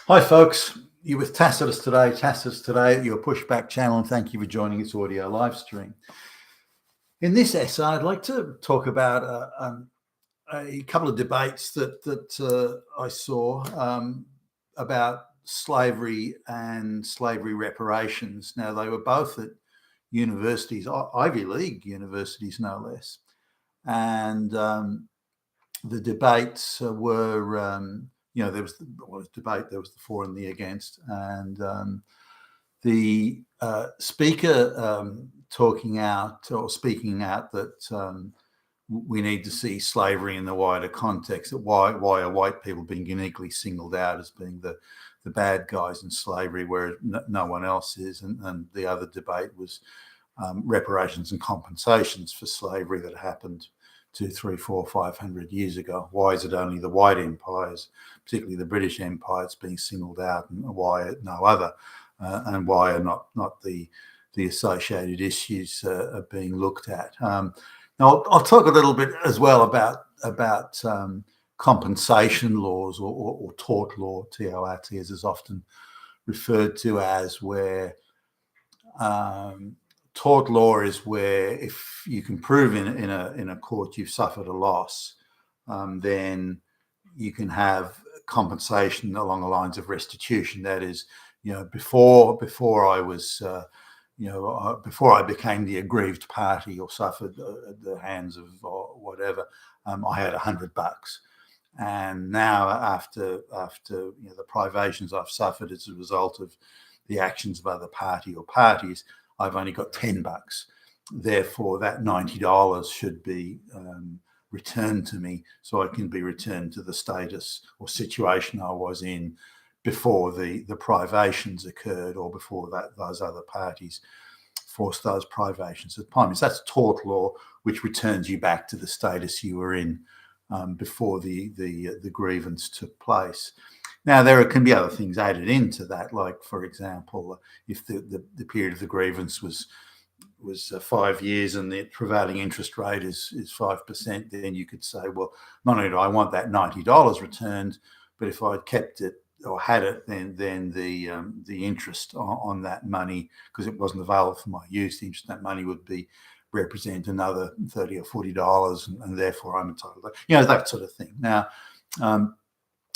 Hi, folks. You're with Tacitus today. Tacitus today at your Pushback channel, and thank you for joining this audio live stream. In this essay, I'd like to talk about a couple of debates that I saw about slavery and slavery reparations. Now, they were both at universities, Ivy League universities, no less, and the debates were. There was debate. There was the for and the against, and the speaker speaking out that we need to see slavery in the wider context. That why are white people being uniquely singled out as being the bad guys in slavery, where no one else is? And the other debate was reparations and compensations for slavery that happened 200, 300, 400, 500 years ago. Why is it only the white empires, particularly the British Empire, that's being singled out, and why no other? And why are not the associated issues are being looked at? Now, I'll talk a little bit as well about compensation laws or tort law, TORT, as is often referred to as, where tort law is where if you can prove in a court you've suffered a loss, then you can have compensation along the lines of restitution. That is, before I was, before I became the aggrieved party or suffered at the hands of or whatever, I had $100. And now after the privations I've suffered as a result of the actions of other party or parties, I've only got $10. Therefore, that $90 should be returned to me, so I can be returned to the status or situation I was in before the privations occurred, or before those other parties forced those privations upon me. So that's tort law, which returns you back to the status you were in before the grievance took place. Now, there can be other things added into that, like, for example, if the period of the grievance was 5 years and the prevailing interest rate is 5%, then you could say, well, not only do I want that $90 returned, but if I'd kept it or had it, then the interest on that money, because it wasn't available for my use, the interest on that money would represent another $30 or $40, and therefore I'm entitled to, that sort of thing. Now,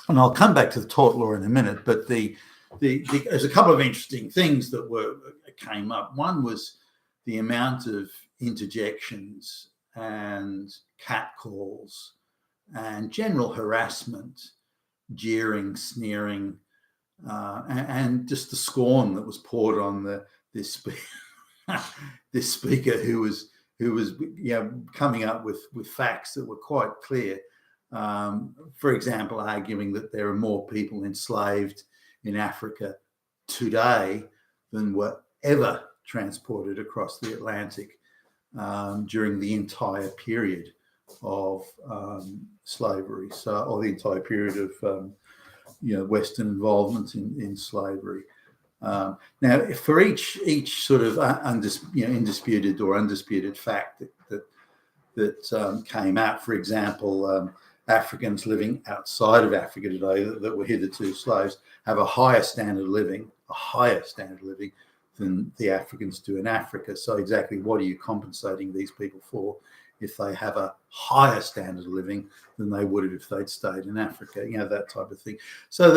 and I'll come back to the tort law in a minute, but there's a couple of interesting things that came up. One was the amount of interjections and catcalls and general harassment, jeering, sneering, and just the scorn that was poured on this speaker who was coming up with facts that were quite clear. For example, arguing that there are more people enslaved in Africa today than were ever transported across the Atlantic during the entire period of slavery, or the entire period of Western involvement in slavery. Now, for each sort of indisputed or undisputed fact that came out, for example, Africans living outside of Africa today that were hitherto slaves have a higher standard of living than the Africans do in Africa. So exactly what are you compensating these people for if they have a higher standard of living than they would have if they'd stayed in Africa? That type of thing. So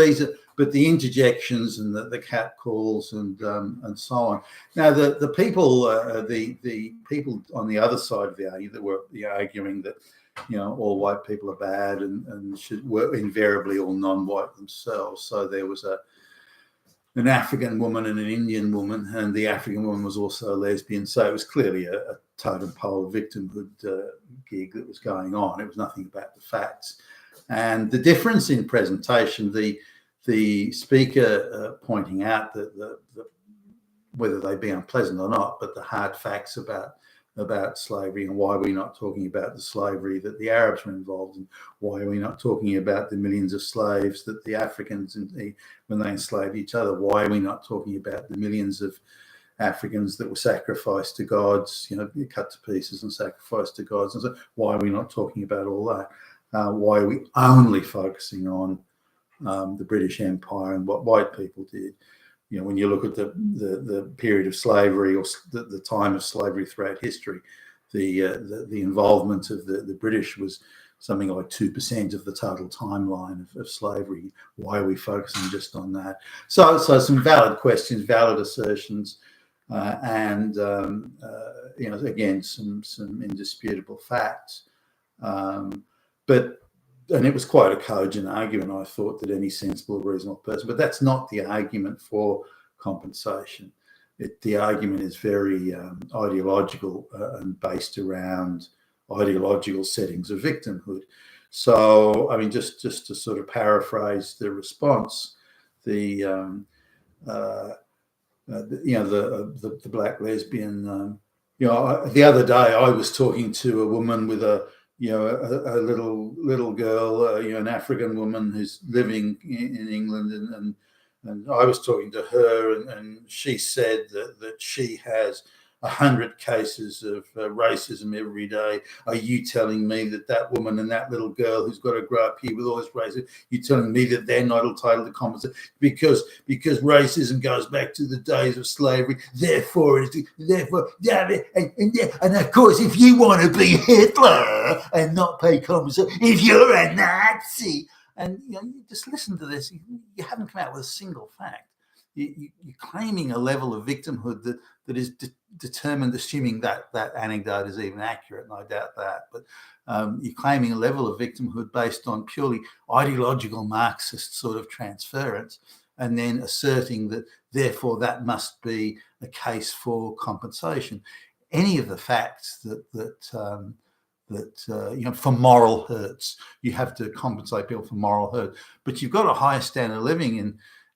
but the interjections and the catcalls and so on. Now, the people on the other side of the argument that were arguing that all white people are bad and were invariably all non-white themselves. So there was an African woman and an Indian woman, and the African woman was also a lesbian. So it was clearly a totem pole victimhood gig that was going on. It was nothing about the facts. And the difference in presentation, the speaker pointing out that whether they be unpleasant or not, but the hard facts about slavery, and why are we not talking about the slavery that the Arabs were involved in? Why are we not talking about the millions of slaves that the Africans, when they enslaved each other? Why are we not talking about the millions of Africans that were sacrificed to gods, cut to pieces and sacrificed to gods? And so why are we not talking about all that? Why are we only focusing on the British Empire and what white people did. When you look at the period of slavery or the time of slavery throughout history, the involvement of the British was something like 2% of the total timeline of slavery. Why are we focusing just on that? So some valid questions, valid assertions, and again, some indisputable facts. And it was quite a cogent argument, I thought, that any sensible, reasonable person, but that's not the argument for compensation. The argument is very ideological and based around ideological settings of victimhood. So, I mean, just to sort of paraphrase the response, the black lesbian, the other day I was talking to a woman with a little girl, an African woman who's living in England, and I was talking to her, and she said that she has 100 cases of racism every day. Are you telling me that woman and that little girl who's got to grow up here with all this racism, you're telling me that they're not entitled to compensation because racism goes back to the days of slavery? Therefore, and of course, if you want to be Hitler and not pay compensation, if you're a Nazi, and you just listen to this, you haven't come out with a single fact. You're claiming a level of victimhood that is determined, assuming that anecdote is even accurate, and I doubt that, but you're claiming a level of victimhood based on purely ideological Marxist sort of transference, and then asserting that therefore that must be a case for compensation. Any of the facts that for moral hurts, you have to compensate people for moral hurt, but you've got a higher standard of living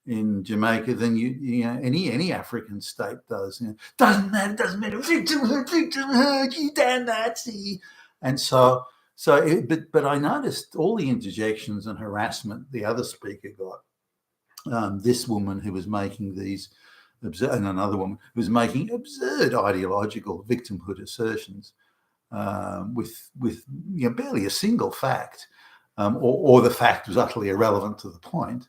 in Jamaica than any African state does. Doesn't matter, victimhood, you damn Nazi. And but I noticed all the interjections and harassment the other speaker got. This woman who was making these absurd, and another woman who was making absurd ideological victimhood assertions with barely a single fact, or the fact was utterly irrelevant to the point.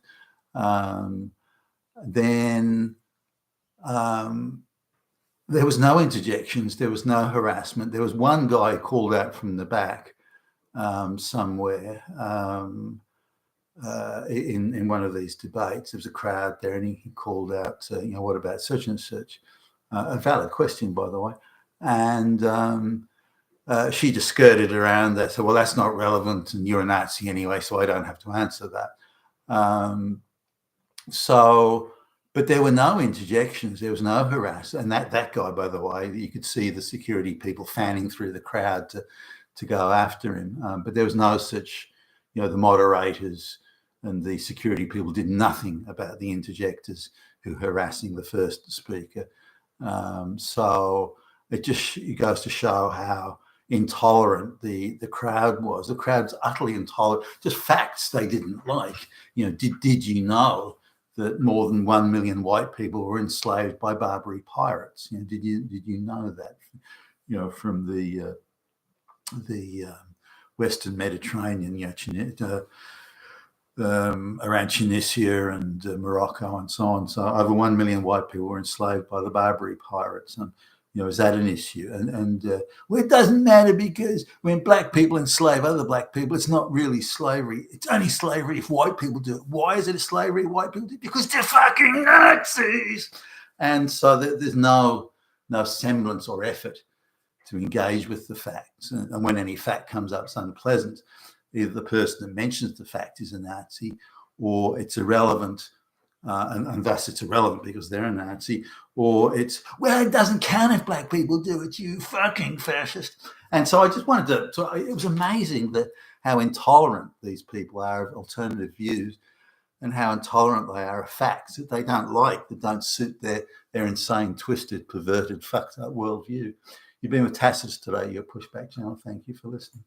Then there was no interjections, there was no harassment. There was one guy called out from the back somewhere in one of these debates. There was a crowd there, and he called out, what about such and such? A valid question, by the way. And she just skirted around that. So, well, that's not relevant, and you're a Nazi anyway, so I don't have to answer that. But there were no interjections, there was no harassment. And that guy, by the way, you could see the security people fanning through the crowd to go after him. But there was no such, the moderators and the security people did nothing about the interjectors who were harassing the first speaker. So it goes to show how intolerant the crowd was. The crowd's utterly intolerant. Just facts they didn't like. Did you know that more than 1 million white people were enslaved by Barbary pirates? Did you know that? From the Western Mediterranean, around Tunisia and Morocco and so on. So over 1 million white people were enslaved by the Barbary pirates. And is that an issue? Well, it doesn't matter, because when black people enslave other black people, it's not really slavery. It's only slavery if white people do it. Why is it a slavery if white people do it? Because they're fucking Nazis. And so there's no semblance or effort to engage with the facts. And when any fact comes up, it's unpleasant. Either the person that mentions the fact is a Nazi, or it's irrelevant, and thus it's irrelevant because they're a Nazi, or it's, well, it doesn't count if black people do it, you fucking fascist. And so I just wanted to it was amazing how intolerant these people are of alternative views, and how intolerant they are of facts that they don't like, that don't suit their insane, twisted, perverted, fucked up worldview. You've been with Tacitus today, your Pushback channel. Thank you for listening.